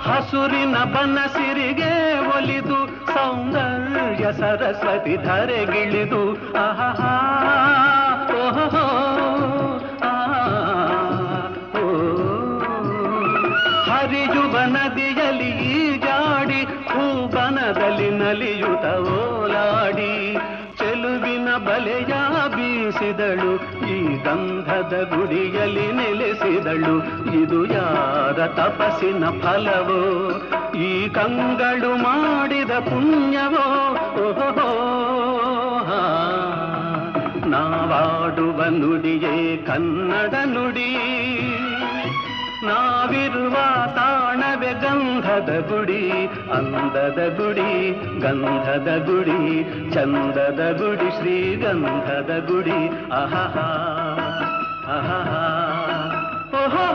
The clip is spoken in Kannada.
ಹಸುರಿನ ಬನಸಿರಿಗೆ ಒಲಿದು ಸೌಂದರ್ಯ ಸರಸ್ವತಿ ಧರೆಗಿಳಿದು ಆಹಾ ಓಹೋ ಹರಿಯುವ ನದಿಯಲ್ಲಿ ಜಾಡಿ ಹೂಬನದಲ್ಲಿ ನಲಿಯುತ್ತ ಓಲಾಡಿ ಚೆಲುವಿನ ಬಲೆಯ ಬೀಸಿದಳು ಈ ಗಂಧದ ಗುಡಿಯಲ್ಲಿ ನೆಲೆಸಿದಳು ಇದು ಯಾರ ತಪಸ್ಸಿನ ಫಲವೋ ಈ ಕಂಗಳು ಮಾಡಿದ ಪುಣ್ಯವೋ ಓಹೋ ನಾವಾಡುವ ನುಡಿಯೇ ಕನ್ನಡ ನುಡಿ ನಾವಿರುವ ತಾಣವೇ ಗಂಧದ ಗುಡಿ ಅಂದದ ಗುಡಿ ಗಂಧದ ಗುಡಿ ಚಂದದ ಗುಡಿ ಶ್ರೀಗಂಧದ ಗುಡಿ ಆಹಾ ಆಹಾ ಓಹೋ